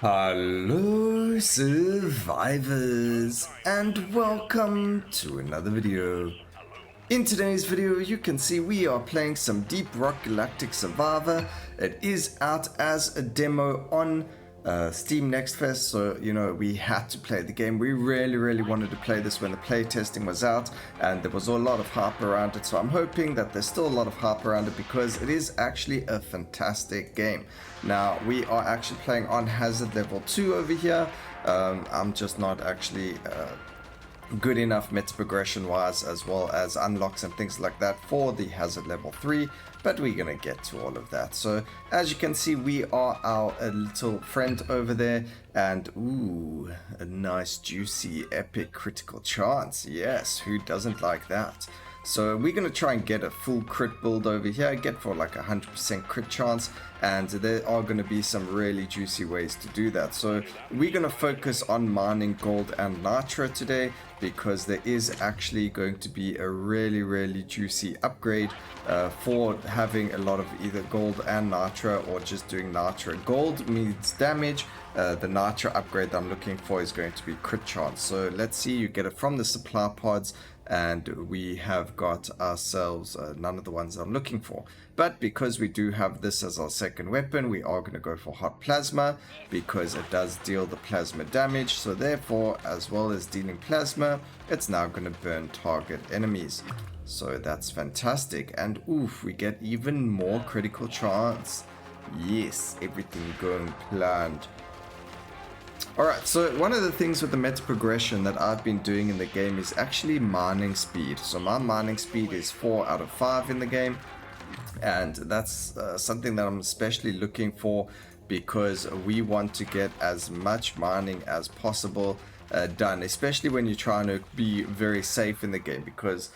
Hello survivors and welcome to another video. In today's video you can see we are playing some Deep Rock Galactic Survivor. It is out as a demo on Steam Next Fest, so you know we had to play the game. We really wanted to play this when the play testing was out and there was a lot of hype around it, so I'm hoping that there's still a lot of hype around it because it is actually a fantastic game. Now we are actually playing on hazard level 2 over here. I'm just not actually good enough meta progression wise as well as unlocks and things like that for the hazard level 3, but we're gonna get to all of that. So as you can see, we are our little friend over there, and ooh, a nice juicy epic critical chance. Yes, who doesn't like that? So we're going to try and get a full crit build over here, get for like 100% crit chance, and there are going to be some really juicy ways to do that. So we're going to focus on mining gold and nitro today because there is actually going to be a really juicy upgrade for having a lot of either gold and nitro or just doing nitro. Gold means damage. The nitro upgrade that I'm looking for is going to be crit chance. So let's see, you get it from the supply pods, and we have got ourselves none of the ones I'm looking for. But because we do have this as our second weapon, we are going to go for hot plasma because it does deal the plasma damage. So therefore, as well as dealing plasma, it's now going to burn target enemies. So that's fantastic. And oof, we get even more critical chance. Yes, everything going planned. Alright, so one of the things with the meta progression that I've been doing in the game is actually mining speed. So my mining speed is 4 out of 5 in the game, and that's something that I'm especially looking for because we want to get as much mining as possible done, especially when you're trying to be very safe in the game, because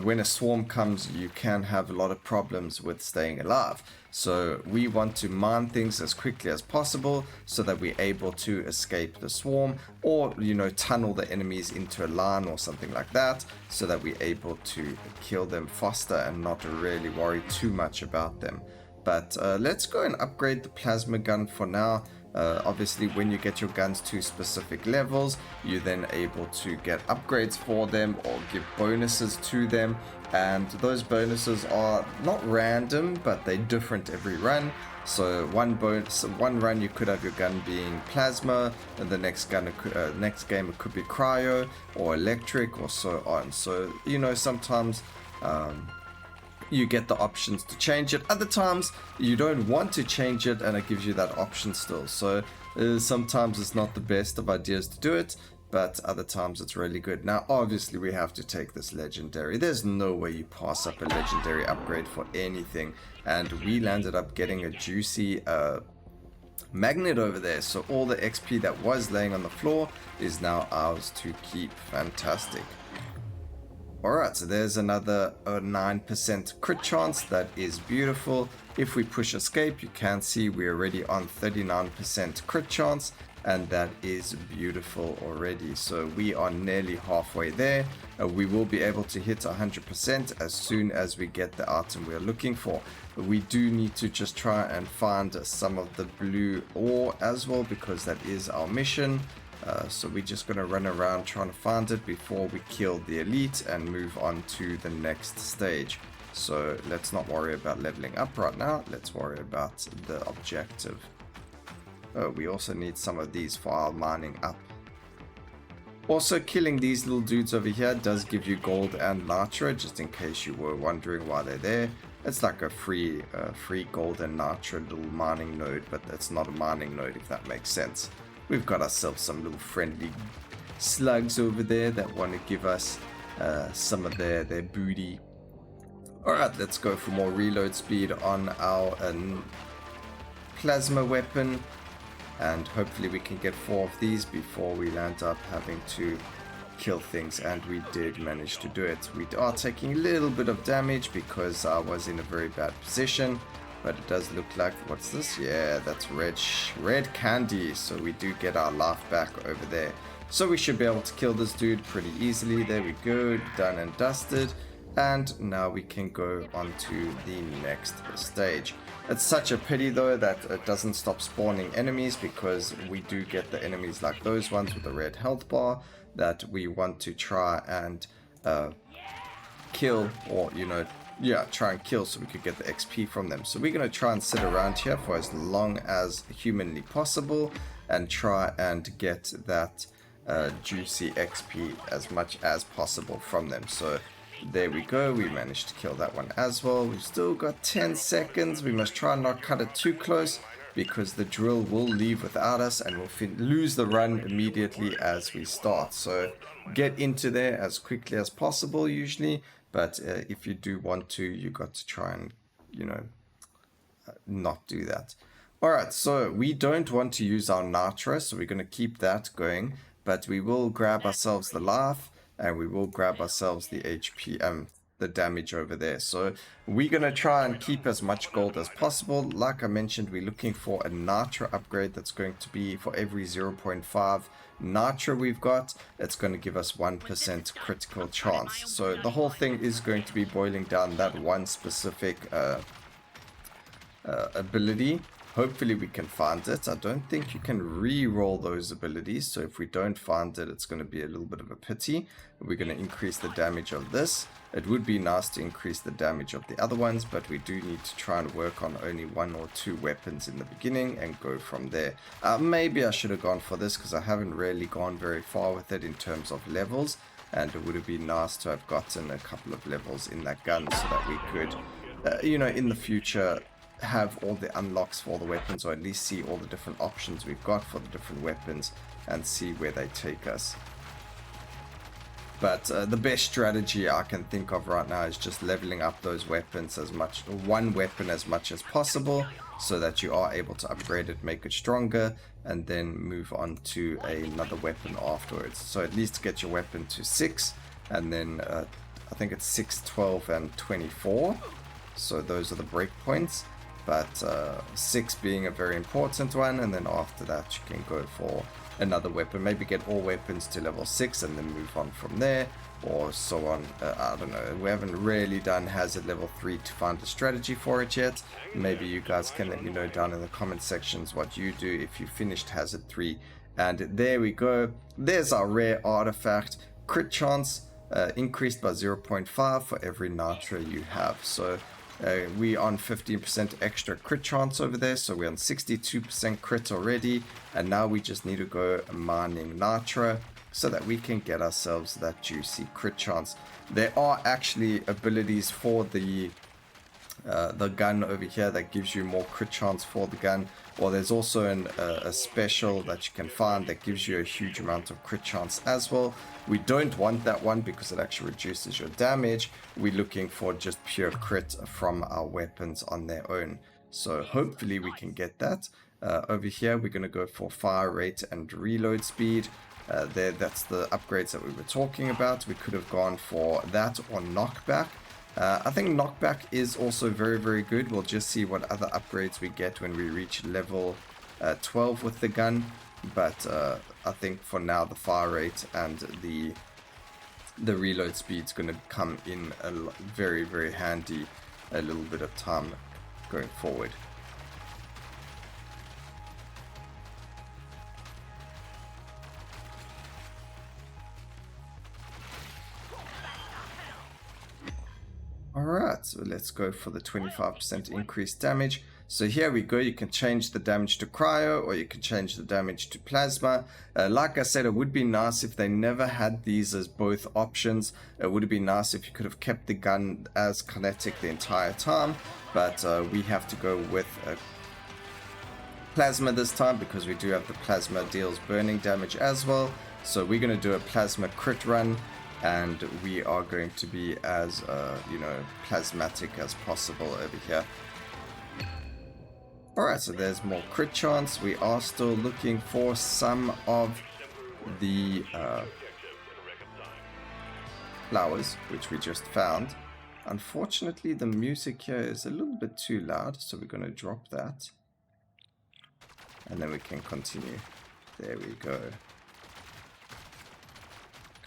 when a swarm comes you can have a lot of problems with staying alive. So we want to mine things as quickly as possible so that we're able to escape the swarm, or you know, tunnel the enemies into a line or something like that, so that we're able to kill them faster and not really worry too much about them. But let's go and upgrade the plasma gun for now. Obviously when you get your guns to specific levels, you're then able to get upgrades for them or give bonuses to them, and those bonuses are not random, but they're different every run. So one run you could have your gun being plasma, and the next game it could be cryo or electric or so on. So you know, sometimes you get the options to change it. Other times you don't want to change it and it gives you that option still. So sometimes it's not the best of ideas to do it, but other times it's really good. Now obviously we have to take this legendary. There's no way you pass up a legendary upgrade for anything, and we landed up getting a juicy magnet over there. So all the XP that was laying on the floor is now ours to keep. Fantastic. Alright, so there's another 9% crit chance. That is beautiful. If we push escape, you can see we're already on 39% crit chance, and that is beautiful already. So we are nearly halfway there. We will be able to hit 100% as soon as we get the item we're looking for. But we do need to just try and find some of the blue ore as well, because that is our mission. So we're just going to run around trying to find it before we kill the elite and move on to the next stage. So let's not worry about leveling up right now. Let's worry about the objective. Oh, we also need some of these for our mining up. Also, killing these little dudes over here does give you gold and nitro, just in case you were wondering why they're there. It's like a free gold and nitro little mining node, but it's not a mining node, if that makes sense. We've got ourselves some little friendly slugs over there that want to give us some of their booty. Alright, let's go for more reload speed on our plasma weapon, and hopefully we can get 4 of these before we land up having to kill things, and we did manage to do it. We are taking a little bit of damage because I was in a very bad position. But it does look like, what's this? Yeah, that's red candy. So we do get our life back over there. So we should be able to kill this dude pretty easily. There we go, done and dusted. And now we can go on to the next stage. It's such a pity though that it doesn't stop spawning enemies, because we do get the enemies like those ones with the red health bar that we want to try and kill, or yeah, try and kill so we could get the XP from them. So we're going to try and sit around here for as long as humanly possible and try and get that juicy XP as much as possible from them. So there we go, we managed to kill that one as well. We've still got 10 seconds. We must try and not cut it too close, because the drill will leave without us and we'll lose the run immediately as we start. So get into there as quickly as possible usually, but if you do want to, you got to try and not do that. Alright, so we don't want to use our nitro, so we're going to keep that going, but we will grab ourselves the life and we will grab ourselves the HP, the damage over there. So we're going to try and keep as much gold as possible. Like I mentioned, we're looking for a nitro upgrade that's going to be for every 0.5 nitro we've got, it's going to give us 1% critical chance. So the whole thing is going to be boiling down that one specific ability. Hopefully we can find it. I don't think you can re-roll those abilities, so if we don't find it, it's going to be a little bit of a pity. We're going to increase the damage of this. It would be nice to increase the damage of the other ones, but we do need to try and work on only 1 or 2 weapons in the beginning and go from there. Maybe I should have gone for this, because I haven't really gone very far with it in terms of levels, and it would have been nice to have gotten a couple of levels in that gun so that we could, in the future, have all the unlocks for all the weapons, or at least see all the different options we've got for the different weapons and see where they take us. But the best strategy I can think of right now is just leveling up those weapons as much, one weapon as much as possible, so that you are able to upgrade it, make it stronger, and then move on to another weapon afterwards. So at least get your weapon to 6, and then I think it's 6, 12, and 24. So those are the breakpoints. But 6 being a very important one, and then after that you can go for another weapon, maybe get all weapons to level 6 and then move on from there, or so on. I don't know, we haven't really done hazard level 3 to find a strategy for it yet. Maybe you guys can let me know down in the comment sections what you do if you finished hazard 3. And there we go, there's our rare artifact. Crit chance increased by 0.5 for every nitro you have. So we on 15% extra crit chance over there, so we're on 62% crit already, and now we just need to go mining nitro so that we can get ourselves that juicy crit chance. There are actually abilities for the gun over here that gives you more crit chance for the gun, or there's also a special that you can find that gives you a huge amount of crit chance as well. We don't want that one because it actually reduces your damage. We're looking for just pure crit from our weapons on their own, so hopefully we can get that. Over here we're going to go for fire rate and reload speed. That's the upgrades that we were talking about. We could have gone for that or knockback. I think knockback is also very, very good. We'll just see what other upgrades we get when we reach level 12 with the gun. But I think for now the fire rate and the reload speed is going to come in very, very handy a little bit of time going forward. Alright, so let's go for the 25% increased damage. So here we go, you can change the damage to cryo, or you can change the damage to plasma. Like I said, it would be nice if they never had these as both options. It would have been nice if you could have kept the gun as kinetic the entire time, but we have to go with plasma this time because we do have the plasma deals burning damage as well. So we're going to do a plasma crit run, and we are going to be as plasmatic as possible over here. Alright, so there's more crit chance. We are still looking for some of the flowers, which we just found. Unfortunately, the music here is a little bit too loud, so we're going to drop that. And then we can continue. There we go.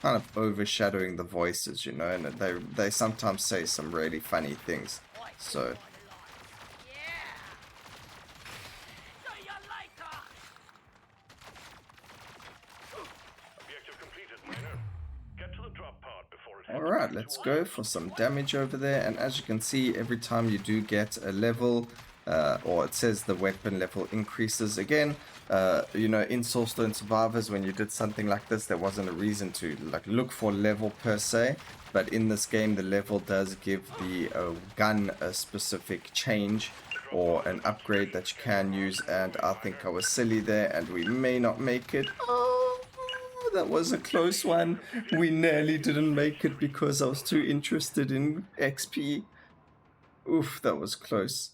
Kind of overshadowing the voices, you know, and they sometimes say some really funny things. So Alright, let's go for some damage over there. And as you can see, every time you do get a level, or it says the weapon level increases again. You know, in Soulstone Survivors, when you did something like this, there wasn't a reason to like look for level per se. But in this game, the level does give the gun a specific change or an upgrade that you can use. And I think I was silly there, and we may not make it. Oh, that was a close one. We nearly didn't make it because I was too interested in XP. Oof, that was close.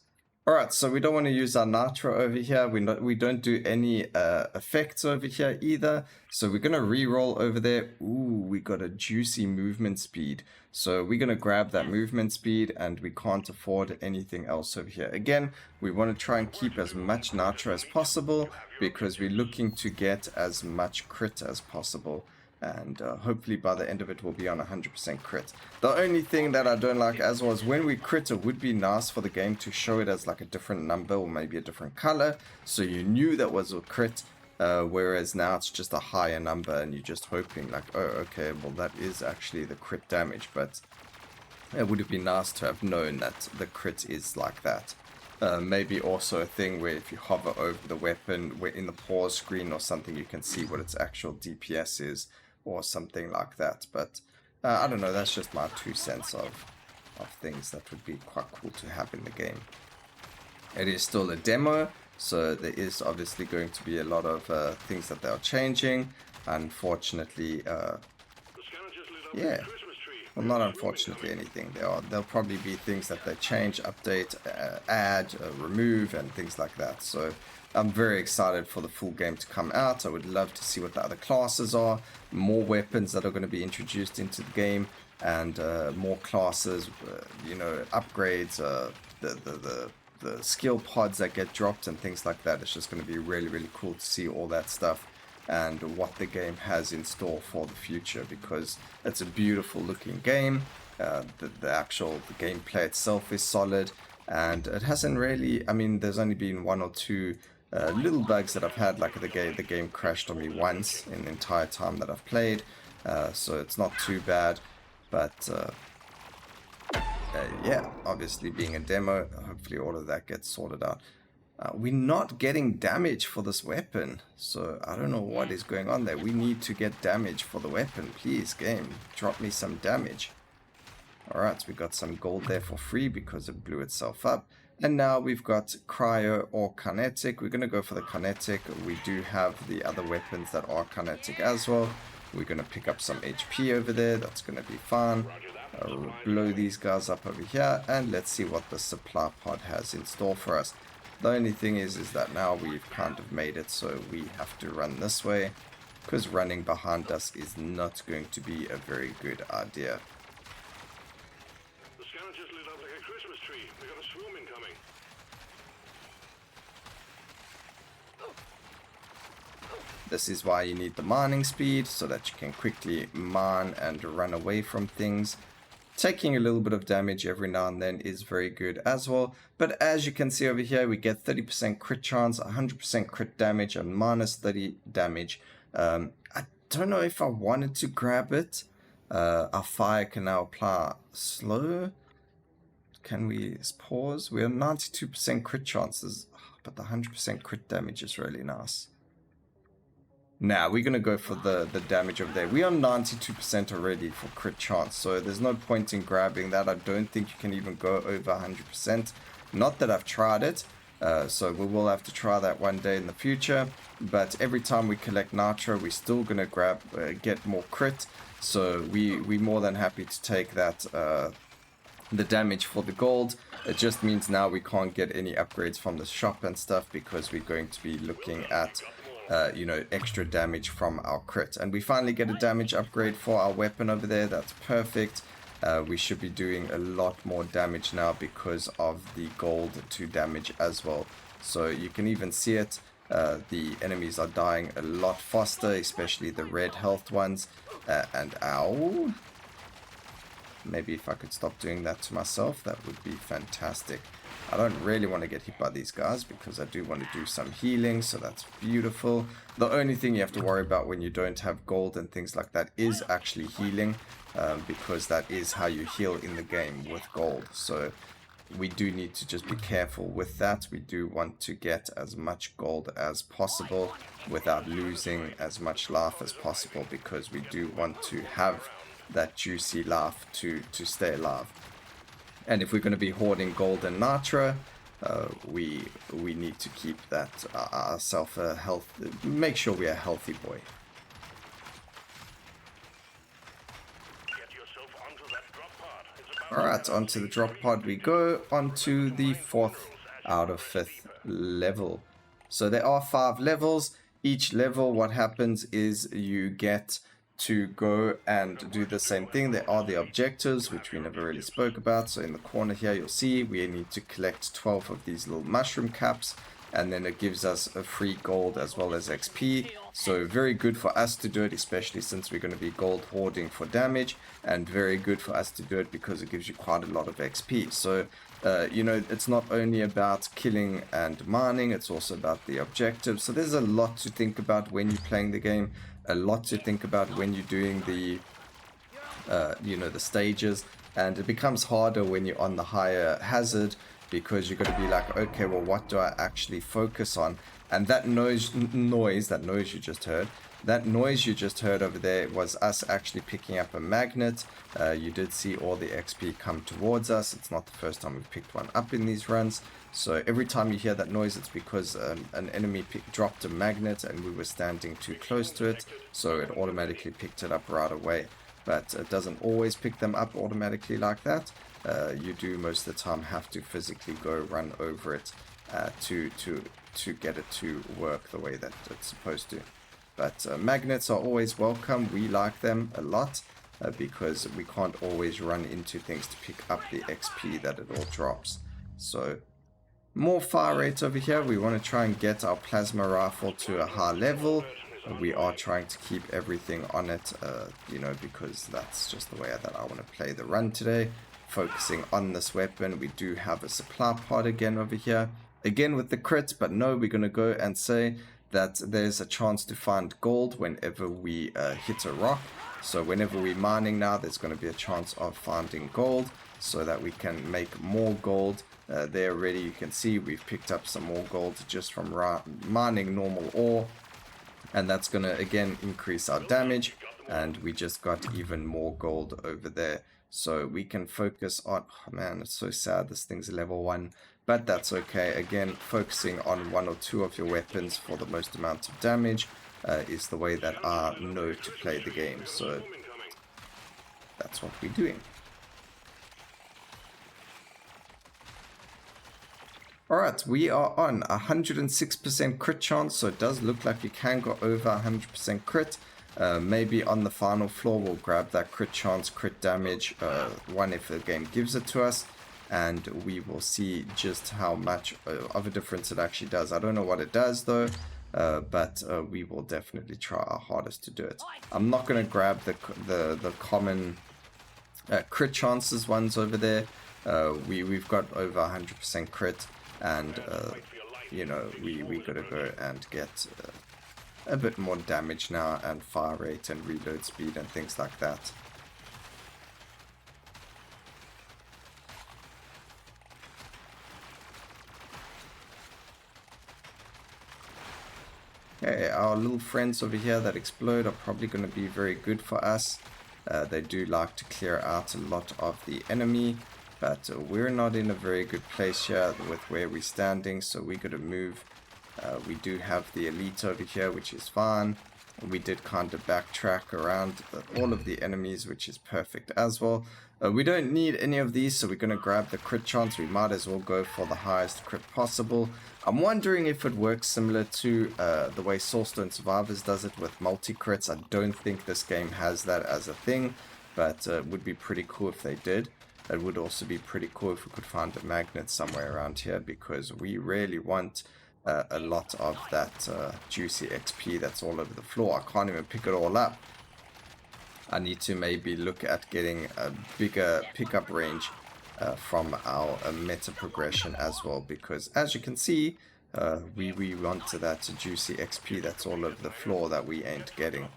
Alright, so we don't want to use our nitro over here. We don't do any effects over here either. So we're going to re-roll over there. Ooh, we got a juicy movement speed. So we're going to grab that movement speed, and we can't afford anything else over here. Again, we want to try and keep as much nitro as possible because we're looking to get as much crit as possible. And hopefully by the end of it we'll be on 100% crit. The only thing that I don't like as well is when we crit, it would be nice for the game to show it as like a different number or maybe a different color, so you knew that was a crit, whereas now it's just a higher number and you're just hoping like, oh okay, well that is actually the crit damage. But it would have been nice to have known that the crit is like that. Maybe also a thing where if you hover over the weapon, where in the pause screen or something, you can see what its actual DPS is, or something like that. But I don't know, that's just my 2 cents of things that would be quite cool to have in the game. It is still a demo, so there is obviously going to be a lot of things that they are changing. Unfortunately, yeah. Well, not unfortunately anything. There'll probably be things that they change, update, add, remove, and things like that. So I'm very excited for the full game to come out. I would love to see what the other classes are, more weapons that are going to be introduced into the game, and more classes, you know, upgrades, the skill pods that get dropped and things like that. It's just going to be really, really cool to see all that stuff and what the game has in store for the future, because it's a beautiful looking game. The gameplay itself is solid, and it hasn't really, I mean, there's only been 1 or 2 little bugs that I've had, like the game crashed on me once in the entire time that I've played, so it's not too bad. But yeah, obviously being a demo, hopefully all of that gets sorted out. We're not getting damage for this weapon, so I don't know what is going on there. We need to get damage for the weapon. Please, game, drop me some damage. Alright, we got some gold there for free because it blew itself up. And now we've got cryo or kinetic. We're going to go for the kinetic. We do have the other weapons that are kinetic as well. We're going to pick up some HP over there. That's going to be fun. We'll blow these guys up over here, and let's see what the supply pod has in store for us. The only thing is that now we've kind of made it so we have to run this way, because running behind us is not going to be a very good idea. The scanner just lit up like a Christmas tree. We got a swarm incoming. This is why you need the mining speed, so that you can quickly mine and run away from things. Taking a little bit of damage every now and then is very good as well. But as you can see over here, we get 30% crit chance, 100% crit damage, and minus 30 damage. I don't know if I wanted to grab it. Our fire can now apply slow. Can we pause? We have 92% crit chances, but the 100% crit damage is really nice. Now, we're going to go for the damage over there. We are 92% already for crit chance, so there's no point in grabbing that. I don't think you can even go over 100%. Not that I've tried it, so we will have to try that one day in the future. But every time we collect nitro, we're still going to get more crit. So we're more than happy to take that, the damage for the gold. It just means now we can't get any upgrades from the shop and stuff, because we're going to be looking at you know, extra damage from our crit. And we finally get a damage upgrade for our weapon over there. That's perfect. We should be doing a lot more damage now because of the gold to damage as well. So you can even see it. The enemies are dying a lot faster, especially the red health ones. And ow. Maybe if I could stop doing that to myself, that would be fantastic. I don't really want to get hit by these guys because I do want to do some healing, so that's beautiful. The only thing you have to worry about when you don't have gold and things like that is actually healing, because that is how you heal in the game with gold. So we do need to just be careful with that. We do want to get as much gold as possible without losing as much life as possible, because we do want to have that juicy life to stay alive. And if we're going to be hoarding gold and nitra, we need to keep that ourselves a health. Make sure we're a healthy boy. Alright, onto the drop pod we go, onto the 4th out of 5th level. So there are 5 levels. Each level, what happens is you get to go and do the same thing. There are the objectives, which we never really spoke about. So in the corner here, you'll see we need to collect 12 of these little mushroom caps, and then it gives us a free gold as well as XP. So very good for us to do it, especially since we're going to be gold hoarding for damage, and very good for us to do it because it gives you quite a lot of XP. So you know, it's not only about killing and mining, it's also about the objectives. So there's a lot to think about when you're playing the game, a lot to think about when you're doing the you know, the stages, and it becomes harder when you're on the higher hazard, because you're going to be like, okay, well, what do I actually focus on? And that noise you just heard, that noise you just heard over there was us actually picking up a magnet. You did see all the XP come towards us. It's not the first time we've picked one up in these runs. So every time you hear that noise, it's because an enemy dropped a magnet and we were standing too close to it, so it automatically picked it up right away. But it doesn't always pick them up automatically like that. You do most of the time have to physically go run over it to get it to work the way that it's supposed to. But magnets are always welcome. We like them a lot because we can't always run into things to pick up the XP that it all drops. So more fire rate over here. We want to try and get our plasma rifle to a high level. We are trying to keep everything on it, you know, because that's just the way that I want to play the run today. Focusing on this weapon. We do have a supply pod again over here. Again with the crit, but no, we're going to go and say that there's a chance to find gold whenever we hit a rock. So whenever we're mining now, there's going to be a chance of finding gold so that we can make more gold. There already you can see we've picked up some more gold just from mining normal ore. And that's going to again increase our damage, and we just got even more gold over there. So we can focus on, oh man, it's so sad this thing's level 1, but that's okay. Again, focusing on 1 or 2 of your weapons for the most amount of damage is the way that I know to play the game. So that's what we're doing. Alright, we are on 106% crit chance, so it does look like you can go over 100% crit. Maybe on the final floor we'll grab that crit chance, crit damage one if the game gives it to us, and we will see just how much of a difference it actually does. I don't know what it does though, but we will definitely try our hardest to do it. I'm not going to grab the common crit chances ones over there. We've got over 100% crit. And you know, we gotta go and get a bit more damage now, and fire rate and reload speed and things like that. Okay, our little friends over here that explode are probably going to be very good for us. They do like to clear out a lot of the enemy. But we're not in a very good place here with where we're standing, so we got to move. We do have the elite over here, which is fine. We did kind of backtrack around all of the enemies, which is perfect as well. We don't need any of these, so we're going to grab the crit chance. We might as well go for the highest crit possible. I'm wondering if it works similar to the way Soulstone Survivors does it with multi-crits. I don't think this game has that as a thing, but it would be pretty cool if they did. It would also be pretty cool if we could find a magnet somewhere around here, because we really want a lot of that juicy XP that's all over the floor. I can't even pick it all up. I need to maybe look at getting a bigger pickup range from our meta progression as well, because as you can see, we want to that juicy XP that's all over the floor that we ain't getting.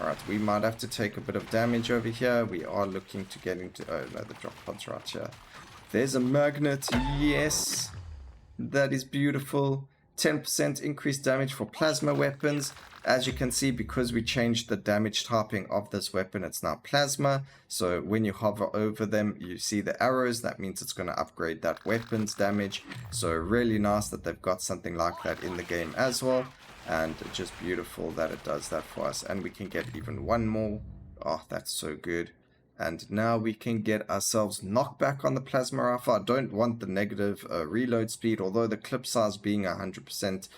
Alright, we might have to take a bit of damage over here. We are looking to get into... Oh no, the drop pod's right here. There's a magnet, yes! That is beautiful. 10% increased damage for plasma weapons. As you can see, because we changed the damage typing of this weapon, it's now plasma. So when you hover over them, you see the arrows. That means it's going to upgrade that weapon's damage. So really nice that they've got something like that in the game as well. And just beautiful that it does that for us. And we can get even one more. Oh, that's so good. And now we can get ourselves knockback on the plasma rifle. I don't want the negative reload speed, although the clip size being 100%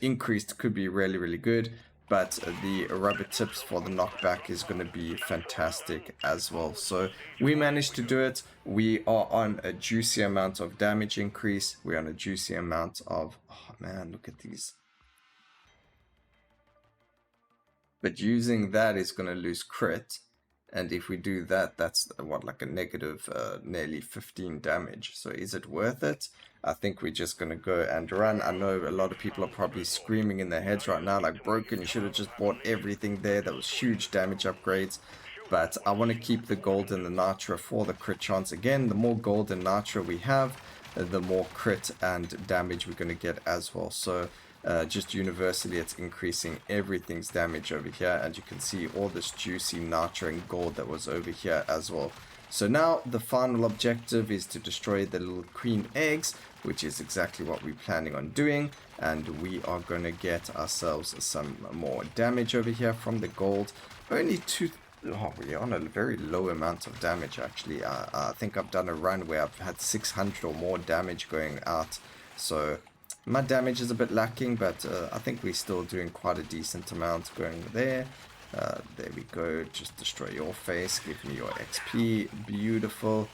increased could be really, really good. But the rubber tips for the knockback is going to be fantastic as well. So we managed to do it. We are on a juicy amount of damage increase. We're on a juicy amount of... Oh man, look at these. But using that is going to lose crit. And if we do that, that's what, like a negative nearly 15 damage. So is it worth it? I think we're just going to go and run. I know a lot of people are probably screaming in their heads right now, like, broken, you should have just bought everything there. That was huge damage upgrades. But I want to keep the gold and the nitra for the crit chance. Again, the more gold and nitra we have, the more crit and damage we're going to get as well. So just universally it's increasing everything's damage over here, and you can see all this juicy nitra and gold that was over here as well. So now the final objective is to destroy the little queen eggs, which is exactly what we're planning on doing, and we are going to get ourselves some more damage over here from the gold. Only two... Oh, we're on a very low amount of damage actually. I think I've done a run where I've had 600 or more damage going out, so my damage is a bit lacking, but I think we're still doing quite a decent amount going there. There we go. Just destroy your face. Give me your XP. Beautiful.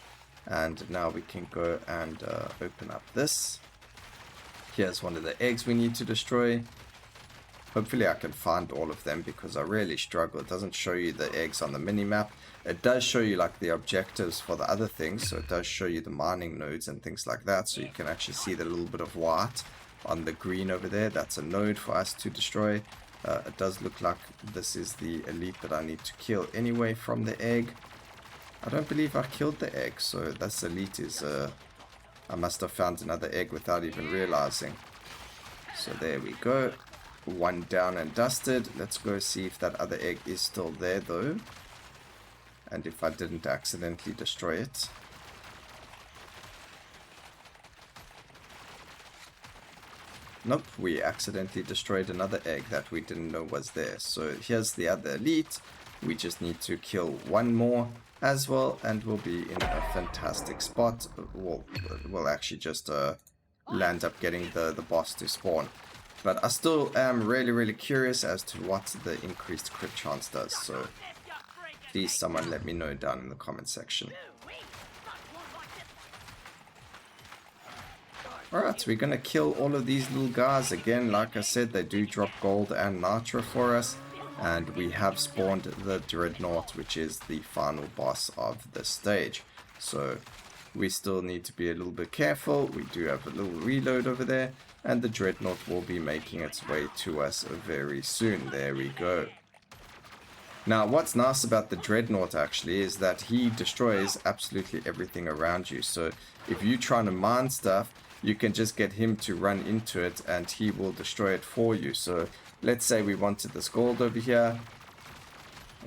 And now we can go and open up this. Here's one of the eggs we need to destroy. Hopefully I can find all of them because I really struggle. It doesn't show you the eggs on the mini-map. It does show you like the objectives for the other things. So it does show you the mining nodes and things like that. So you can actually see the little bit of white on the green over there. That's a node for us to destroy. It does look like this is the elite that I need to kill anyway from the egg. I don't believe I killed the egg. So this elite is... I must have found another egg without even realizing. So there we go. One down and dusted. Let's go see if that other egg is still there though. And if I didn't accidentally destroy it. Nope, we accidentally destroyed another egg that we didn't know was there. So here's the other elite. We just need to kill one more as well, and we'll be in a fantastic spot. We'll actually just land up getting the boss to spawn. But I still am really, really curious as to what the increased crit chance does. So please someone let me know down in the comment section. Alright, we're going to kill all of these little guys. Again, like I said, they do drop gold and nitra for us. And we have spawned the Dreadnought, which is the final boss of the stage. So we still need to be a little bit careful. We do have a little reload over there. And the Dreadnought will be making its way to us very soon. There we go. Now, what's nice about the Dreadnought actually is that he destroys absolutely everything around you. So if you're trying to mine stuff, you can just get him to run into it and he will destroy it for you. So let's say we wanted this gold over here.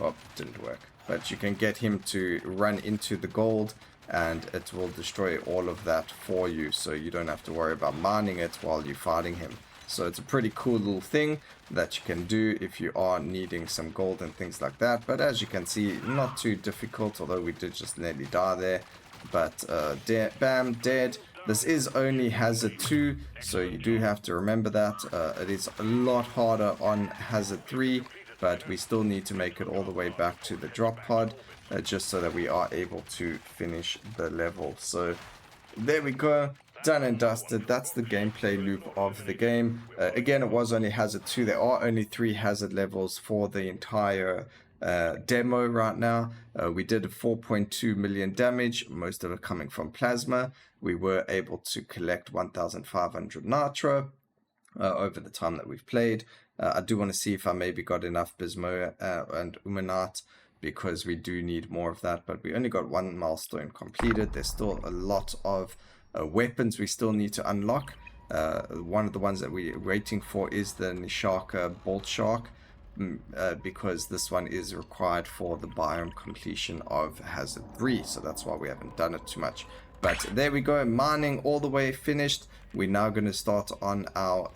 Oh, didn't work. But you can get him to run into the gold and it will destroy all of that for you. So you don't have to worry about mining it while you're fighting him. So it's a pretty cool little thing that you can do if you are needing some gold and things like that. But as you can see, not too difficult, although we did just nearly die there. But bam, dead. This is only Hazard 2, so you do have to remember that. It is a lot harder on Hazard 3, but we still need to make it all the way back to the drop pod, just so that we are able to finish the level. So there we go, done and dusted. That's the gameplay loop of the game. Again, it was only Hazard 2. There are only 3 Hazard levels for the entire demo right now. We did 4.2 million damage, most of it coming from plasma. We were able to collect 1,500 nitro over the time that we've played. I do want to see if I maybe got enough Bismo and Umanite, because we do need more of that, but we only got one milestone completed. There's still a lot of weapons we still need to unlock. One of the ones that we're waiting for is the Nishaka Bolt Shark, because this one is required for the biome completion of Hazard 3, so that's why we haven't done it too much. But there we go, mining all the way finished. We're now going to start on our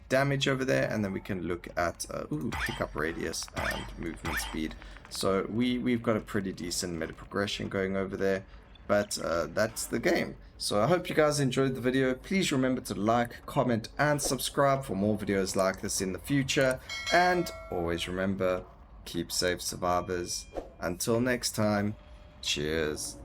damage over there, and then we can look at pickup radius and movement speed. So we've got a pretty decent meta progression going over there, but that's the game. So I hope you guys enjoyed the video. Please remember to like, comment, and subscribe for more videos like this in the future. And always remember, keep safe, survivors. Until next time, cheers.